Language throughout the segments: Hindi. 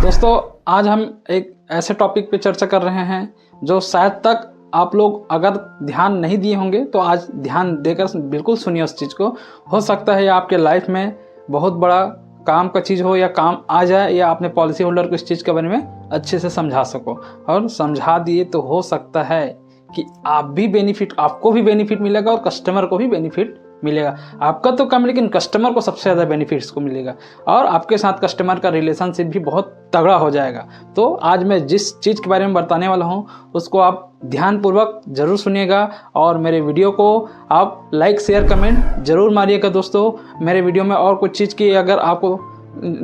दोस्तों आज हम एक ऐसे टॉपिक पे चर्चा कर रहे हैं जो शायद तक आप लोग अगर ध्यान नहीं दिए होंगे तो आज ध्यान देकर बिल्कुल सुनिए उस चीज़ को। हो सकता है ये आपके लाइफ में बहुत बड़ा काम का चीज़ हो या काम आ जाए, या अपने पॉलिसी होल्डर को इस चीज़ के बारे में अच्छे से समझा सको, और समझा दिए तो हो सकता है कि आपको भी बेनिफिट मिलेगा और कस्टमर को भी बेनिफिट मिलेगा। आपका तो कम, लेकिन कस्टमर को सबसे ज़्यादा बेनिफिट्स को मिलेगा और आपके साथ कस्टमर का रिलेशनशिप भी बहुत तगड़ा हो जाएगा। तो आज मैं जिस चीज़ के बारे में बताने वाला हूँ उसको आप ध्यानपूर्वक ज़रूर सुनिएगा और मेरे वीडियो को आप लाइक शेयर कमेंट ज़रूर मारिएगा। दोस्तों मेरे वीडियो में और कुछ चीज़ की अगर आपको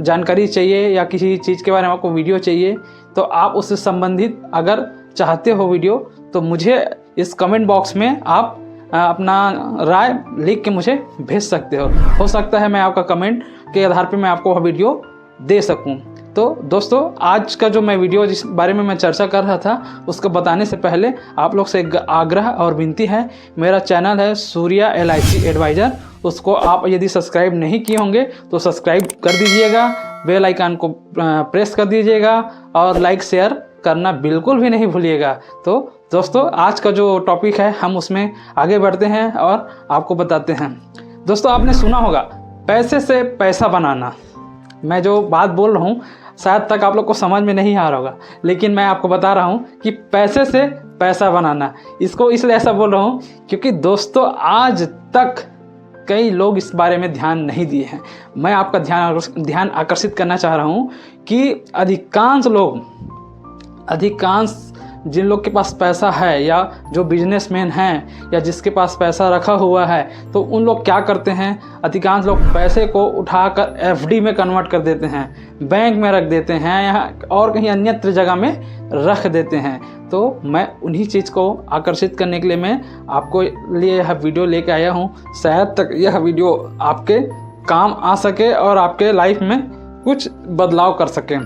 जानकारी चाहिए या किसी चीज़ के बारे में आपको वीडियो चाहिए तो आप उससे संबंधित अगर चाहते हो वीडियो तो मुझे इस कमेंट बॉक्स में आप अपना राय लिख के मुझे भेज सकते हो सकता है मैं आपका कमेंट के आधार पे मैं आपको वह वीडियो दे सकूं। तो दोस्तों आज का जो मैं वीडियो जिस बारे में मैं चर्चा कर रहा था उसको बताने से पहले आप लोग से एक आग्रह और विनती है। मेरा चैनल है सूर्या LIC एडवाइज़र, उसको आप यदि सब्सक्राइब नहीं किए होंगे तो सब्सक्राइब कर दीजिएगा, बेल आइकन को प्रेस कर दीजिएगा और लाइक शेयर करना बिल्कुल भी नहीं भूलिएगा। तो दोस्तों आज का जो टॉपिक है हम उसमें आगे बढ़ते हैं और आपको बताते हैं। दोस्तों आपने सुना होगा पैसे से पैसा बनाना। मैं जो बात बोल रहा हूँ शायद तक आप लोग को समझ में नहीं आ रहा होगा, लेकिन मैं आपको बता रहा हूँ कि पैसे से पैसा बनाना। इसको इसलिए ऐसा बोल रहा हूँ क्योंकि दोस्तों आज तक कई लोग इस बारे में ध्यान नहीं दिए हैं। मैं आपका ध्यान आकर्षित करना चाह रहा हूँ कि अधिकांश जिन लोग के पास पैसा है या जो बिजनेसमैन हैं या जिसके पास पैसा रखा हुआ है तो उन लोग क्या करते हैं, अधिकांश लोग पैसे को उठाकर FD में कन्वर्ट कर देते हैं, बैंक में रख देते हैं या और कहीं अन्यत्र जगह में रख देते हैं। तो मैं उन्हीं चीज़ को आकर्षित करने के लिए मैं आपको लिए यह वीडियो लेके आया हूँ। शायद तक यह वीडियो आपके काम आ सके और आपके लाइफ में कुछ बदलाव कर सकें।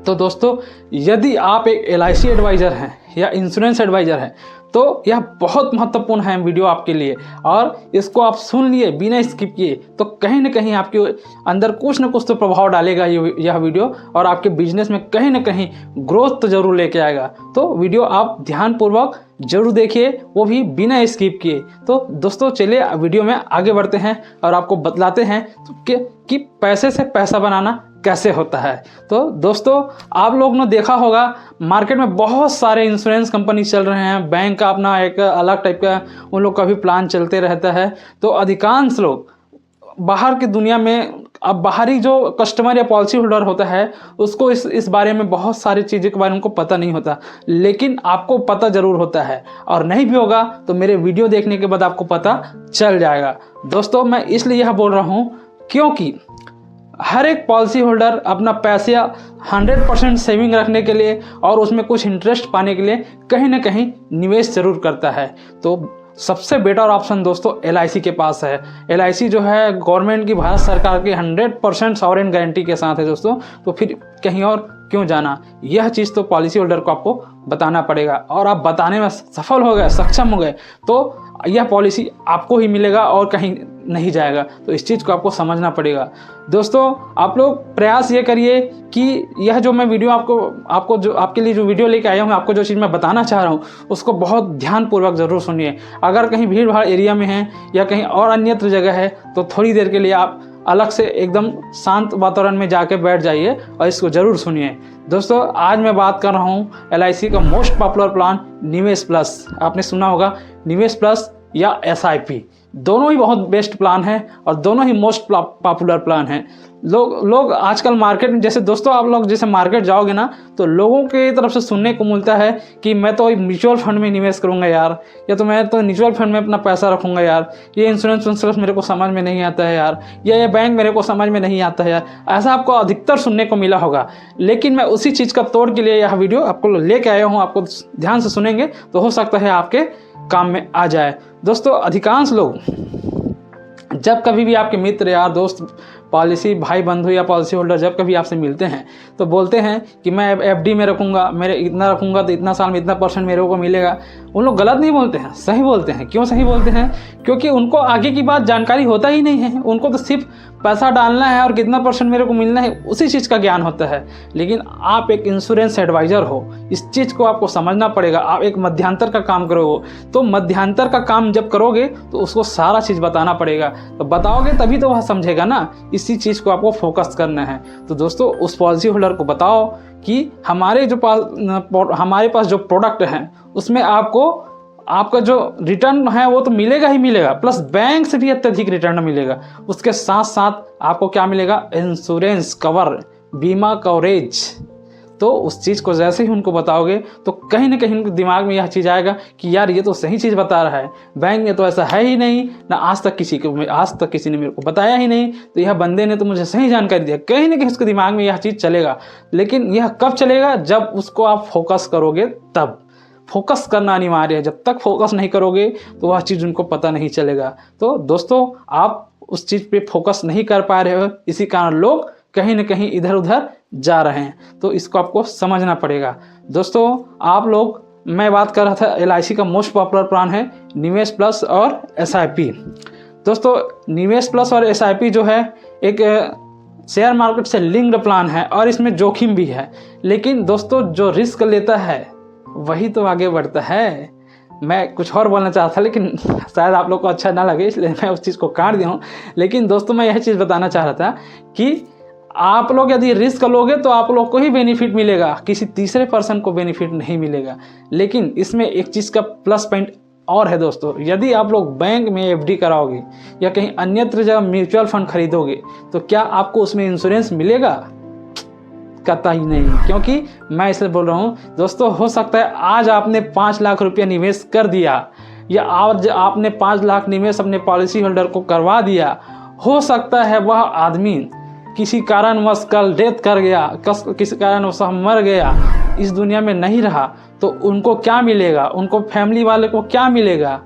तो दोस्तों यदि आप एक LIC एडवाइज़र हैं या इंश्योरेंस एडवाइज़र हैं तो यह बहुत महत्वपूर्ण है वीडियो आपके लिए, और इसको आप सुन लिए बिना स्किप किए तो कहीं ना कहीं आपके अंदर कुछ ना कुछ तो प्रभाव डालेगा यह वीडियो, और आपके बिजनेस में कहीं ना कहीं ग्रोथ तो ज़रूर लेके आएगा। तो वीडियो आप ध्यानपूर्वक जरूर देखिए, वो भी बिना स्किप किए। तो दोस्तों चलिए वीडियो में आगे बढ़ते हैं और आपको बतलाते हैं कि पैसे से पैसा बनाना कैसे होता है। तो दोस्तों आप लोग ने देखा होगा मार्केट में बहुत सारे इंश्योरेंस कंपनी चल रहे हैं, बैंक का अपना एक अलग टाइप का उन लोग का भी प्लान चलते रहता है। तो अधिकांश लोग बाहर की दुनिया में, अब बाहरी जो कस्टमर या पॉलिसी होल्डर होता है उसको इस बारे में बहुत सारी चीज़ों के बारे में उनको पता नहीं होता, लेकिन आपको पता ज़रूर होता है, और नहीं भी होगा तो मेरे वीडियो देखने के बाद आपको पता चल जाएगा। दोस्तों मैं इसलिए यह बोल रहा हूँ क्योंकि हर एक पॉलिसी होल्डर अपना पैसे 100% सेविंग रखने के लिए और उसमें कुछ इंटरेस्ट पाने के लिए कहीं ना कहीं निवेश जरूर करता है। तो सबसे बेटर ऑप्शन दोस्तों LIC के पास है। LIC जो है गवर्नमेंट की, भारत सरकार की 100% सॉवरेन गारंटी के साथ है दोस्तों। तो फिर कहीं और क्यों जाना, यह चीज़ तो पॉलिसी होल्डर को आपको बताना पड़ेगा, और आप बताने में सफल हो गए, सक्षम हो गए तो यह पॉलिसी आपको ही मिलेगा और कहीं नहीं जाएगा। तो इस चीज़ को आपको समझना पड़ेगा। दोस्तों आप लोग प्रयास ये करिए कि यह जो मैं वीडियो आपको जो आपके लिए जो वीडियो लेके आया हूँ, आपको जो चीज़ मैं बताना चाह रहा हूँ उसको बहुत ध्यानपूर्वक ज़रूर सुनिए। अगर कहीं भीड़ भाड़ एरिया में है या कहीं और अन्यत्र जगह है तो थोड़ी देर के लिए आप अलग से एकदम शांत वातावरण में जाके बैठ जाइए और इसको ज़रूर सुनिए। दोस्तों आज मैं बात कर रहा हूँ LIC का मोस्ट पॉपुलर प्लान निवेश प्लस। आपने सुना होगा निवेश प्लस या SIP, दोनों ही बहुत बेस्ट प्लान है और दोनों ही मोस्ट पॉपुलर प्लान हैं। लोग आजकल मार्केट में, जैसे दोस्तों आप लोग जैसे मार्केट जाओगे ना तो लोगों के तरफ से सुनने को मिलता है कि मैं तो म्यूचुअल फंड में निवेश करूंगा यार, या तो मैं तो म्यूचुअल फंड में अपना पैसा रखूंगा यार, ये इंश्योरेंस मेरे को समझ में नहीं आता है यार, या ये बैंक मेरे को समझ में नहीं आता है यार। ऐसा आपको अधिकतर सुनने को मिला होगा, लेकिन मैं उसी चीज़ का तोड़ के लिए यह वीडियो आपको लेके आया हूँ। आपको ध्यान से सुनेंगे तो हो सकता है आपके काम में आ जाए। दोस्तों अधिकांश लोग जब कभी भी आपके मित्र यार दोस्त पॉलिसी भाई बंधु या पॉलिसी होल्डर जब कभी आपसे मिलते हैं तो बोलते हैं कि मैं एफडी में रखूँगा, मेरे इतना रखूँगा तो इतना साल में इतना % मेरे को मिलेगा। उन लोग गलत नहीं बोलते हैं, सही बोलते हैं। क्यों सही बोलते हैं? क्योंकि उनको आगे की बात जानकारी होता ही नहीं है। उनको तो सिर्फ पैसा डालना है और कितना % मेरे को मिलना है, उसी चीज़ का ज्ञान होता है। लेकिन आप एक इंश्योरेंस एडवाइज़र हो, इस चीज़ को आपको समझना पड़ेगा। आप एक मध्यांतर का काम करोगे, तो मध्यांतर का काम जब करोगे तो उसको सारा चीज़ बताना पड़ेगा। तो बताओगे तभी तो वह समझेगा ना। इसी चीज़ को आपको फोकस करना है। तो दोस्तों, उस पॉलिसी होल्डर को बताओ कि हमारे पास जो प्रोडक्ट हैं उसमें आपका जो रिटर्न है वो तो मिलेगा ही मिलेगा, प्लस बैंक से भी अत्यधिक रिटर्न मिलेगा। उसके साथ साथ आपको क्या मिलेगा? इंश्योरेंस कवर, बीमा कवरेज। तो उस चीज़ को जैसे ही उनको बताओगे तो कहीं ना कहीं उनके दिमाग में यह चीज़ आएगा कि यार ये तो सही चीज़ बता रहा है, बैंक में तो ऐसा है ही नहीं ना, आज तक किसी ने मेरे को बताया ही नहीं, तो यह बंदे ने तो मुझे सही जानकारी दिया। कहीं ना कहीं उसके दिमाग में यह चीज़ चलेगा। लेकिन यह कब चलेगा? जब उसको आप फोकस करोगे तब। फोकस करना अनिवार्य है। जब तक फोकस नहीं करोगे तो वह चीज़ उनको पता नहीं चलेगा। तो दोस्तों, आप उस चीज़ पे फोकस नहीं कर पा रहे हो, इसी कारण लोग कहीं ना कहीं इधर उधर जा रहे हैं। तो इसको आपको समझना पड़ेगा। दोस्तों, आप लोग, मैं बात कर रहा था LIC का मोस्ट पॉपुलर प्लान है निवेश प्लस और SIP। दोस्तों, निवेश प्लस और SIP जो है एक शेयर मार्केट से लिंक्ड प्लान है और इसमें जोखिम भी है। लेकिन दोस्तों, जो रिस्क लेता है वही तो आगे बढ़ता है। मैं कुछ और बोलना चाहता था लेकिन शायद आप लोग को अच्छा ना लगे, इसलिए मैं उस चीज़ को काट दिया हूँ। लेकिन दोस्तों, मैं यह चीज़ बताना चाह रहा था कि आप लोग यदि रिस्क लोगे तो आप लोग को ही बेनिफिट मिलेगा, किसी तीसरे पर्सन को बेनिफिट नहीं मिलेगा। लेकिन इसमें एक चीज़ का प्लस पॉइंट और है दोस्तों, यदि आप लोग बैंक में FD कराओगे या कहीं अन्यत्र जब म्यूचुअल फंड खरीदोगे तो क्या आपको उसमें इंश्योरेंस मिलेगा? कतई नहीं। क्योंकि मैं इसलिए बोल रहा हूँ दोस्तों, हो सकता है आज आपने 5 लाख रुपया निवेश कर दिया या आज आपने 5 लाख निवेश अपने पॉलिसी होल्डर को करवा दिया, हो सकता है वह आदमी किसी कारणवश कल डेथ कर गया, किसी कारणवश मर गया, इस दुनिया में नहीं रहा, तो उनको क्या मिलेगा? उनको फैमिली वाले को क्या मिलेगा?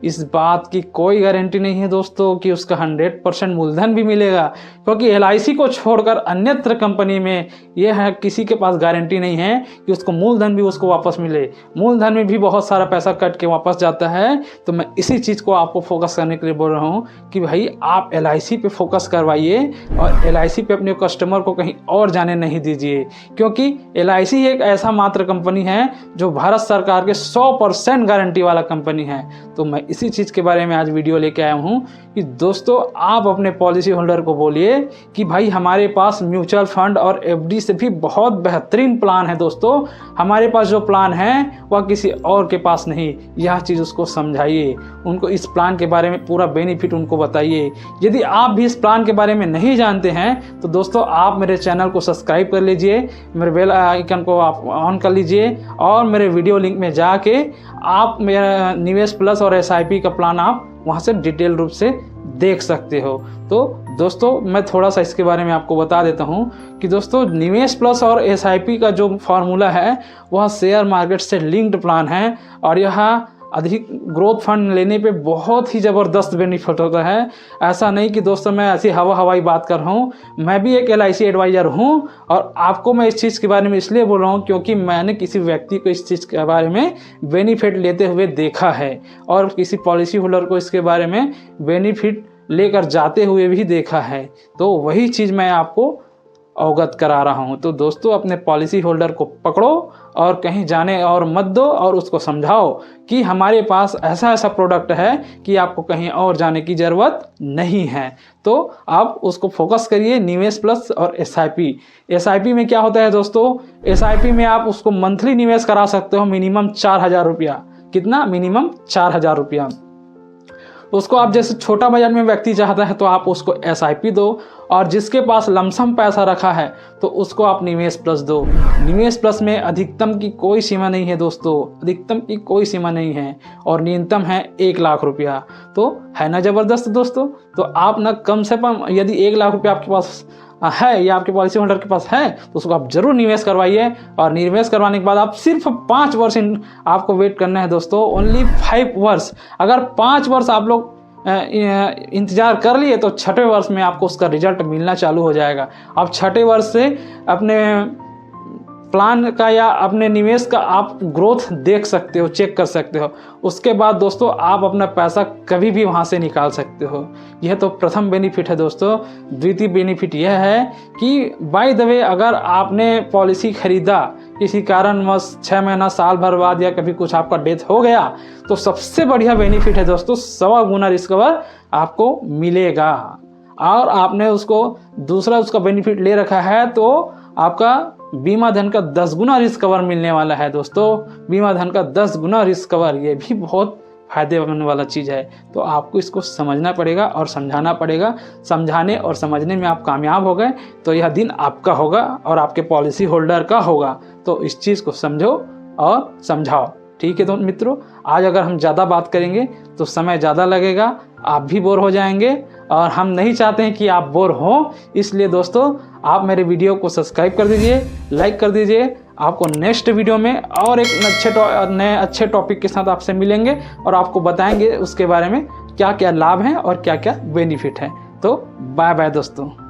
इस बात की कोई गारंटी नहीं है दोस्तों कि उसका 100% मूलधन भी मिलेगा। क्योंकि LIC को छोड़कर अन्यत्र कंपनी में यह है, किसी के पास गारंटी नहीं है कि उसको मूलधन भी उसको वापस मिले। मूलधन में भी बहुत सारा पैसा कट के वापस जाता है। तो मैं इसी चीज़ को आपको फोकस करने के लिए बोल रहा हूँ कि भाई आप LIC पे फोकस करवाइए और LIC पे अपने कस्टमर को कहीं और जाने नहीं दीजिए। क्योंकि LIC एक ऐसा मात्र कंपनी है जो भारत सरकार के 100% गारंटी वाला कंपनी है। तो मैं इसी चीज़ के बारे में आज वीडियो लेके आया हूँ कि दोस्तों, आप अपने पॉलिसी होल्डर को बोलिए कि भाई हमारे पास म्यूचुअल फंड और FD से भी बहुत बेहतरीन प्लान है दोस्तों, हमारे पास जो प्लान है वह किसी और के पास नहीं। यह चीज़ उसको समझाइए, उनको इस प्लान के बारे में पूरा बेनिफिट उनको बताइए। यदि आप भी इस प्लान के बारे में नहीं जानते हैं तो दोस्तों, आप मेरे चैनल को सब्सक्राइब कर लीजिए, मेरे बेल आइकन को आप ऑन कर लीजिए और मेरे वीडियो लिंक में जाके आप मेरा निवेश प्लस और SIP का प्लान आप वहाँ से डिटेल रूप से देख सकते हो। तो दोस्तों, मैं थोड़ा सा इसके बारे में आपको बता देता हूँ कि दोस्तों, निवेश प्लस और SIP का जो फार्मूला है वह शेयर मार्केट से लिंक्ड प्लान है और यह अधिक ग्रोथ फंड लेने पे बहुत ही ज़बरदस्त बेनिफिट होता है। ऐसा नहीं कि दोस्तों मैं ऐसी हवाई बात कर रहा हूँ, मैं भी एक LIC एडवाइज़र हूँ और आपको मैं इस चीज़ के बारे में इसलिए बोल रहा हूँ क्योंकि मैंने किसी व्यक्ति को इस चीज़ के बारे में बेनिफिट लेते हुए देखा है और किसी पॉलिसी होल्डर को इसके बारे में बेनिफिट लेकर जाते हुए भी देखा है। तो वही चीज़ मैं आपको अवगत करा रहा हूँ। तो दोस्तों, अपने पॉलिसी होल्डर को पकड़ो और कहीं जाने और मत दो और उसको समझाओ कि हमारे पास ऐसा ऐसा प्रोडक्ट है कि आपको कहीं और जाने की ज़रूरत नहीं है। तो आप उसको फोकस करिए, निवेश प्लस और SIP। SIP में क्या होता है दोस्तों? SIP में आप उसको मंथली निवेश करा सकते हो मिनिमम 4,000 रुपया। कितना? मिनिमम 4,000 रुपया। उसको आप जैसे छोटा बजट में व्यक्ति चाहता है तो आप उसको SIP दो और जिसके पास लमसम पैसा रखा है तो उसको आप निवेश प्लस दो। निवेश प्लस में अधिकतम की कोई सीमा नहीं है दोस्तों, अधिकतम की कोई सीमा नहीं है और न्यूनतम है 1 लाख रुपया। तो है ना ज़बरदस्त दोस्तों? तो आप ना कम से कम यदि 1 लाख रुपया आपके पास है या आपके पॉलिसी होल्डर के पास है तो उसको आप जरूर निवेश करवाइए और निवेश करवाने के बाद आप सिर्फ 5 वर्ष आपको वेट करना है दोस्तों, ओनली 5 वर्ष। अगर 5 वर्ष आप लोग इंतज़ार कर लिए तो छठे वर्ष में आपको उसका रिजल्ट मिलना चालू हो जाएगा। आप छठे वर्ष से अपने प्लान का या अपने निवेश का आप ग्रोथ देख सकते हो, चेक कर सकते हो। उसके बाद दोस्तों आप अपना पैसा कभी भी वहाँ से निकाल सकते हो। यह तो प्रथम बेनिफिट है दोस्तों। द्वितीय बेनिफिट यह है कि बाय द वे अगर आपने पॉलिसी खरीदा किसी कारणवश 6 महीना साल भर बाद या कभी कुछ आपका डेथ हो गया, तो सबसे बढ़िया बेनिफिट है दोस्तों 100 गुना रिस्क कवर आपको मिलेगा। और आपने उसको दूसरा उसका बेनिफिट ले रखा है तो आपका बीमा धन का 10 गुना रिस्क कवर मिलने वाला है दोस्तों। बीमा धन का 10 गुना रिस्क कवर, ये भी बहुत फायदेमंद वाला चीज़ है। तो आपको इसको समझना पड़ेगा और समझाना पड़ेगा। समझाने और समझने में आप कामयाब हो गए तो यह दिन आपका होगा और आपके पॉलिसी होल्डर का होगा। तो इस चीज़ को समझो और समझाओ। ठीक है तो मित्रों, आज अगर हम ज़्यादा बात करेंगे तो समय ज़्यादा लगेगा, आप भी बोर हो जाएंगे और हम नहीं चाहते हैं कि आप बोर हों। इसलिए दोस्तों आप मेरे वीडियो को सब्सक्राइब कर दीजिए, लाइक कर दीजिए। आपको नेक्स्ट वीडियो में और एक नए अच्छे टॉपिक के साथ आपसे मिलेंगे और आपको बताएंगे उसके बारे में क्या क्या लाभ हैं और क्या क्या बेनिफिट हैं। तो बाय बाय दोस्तों।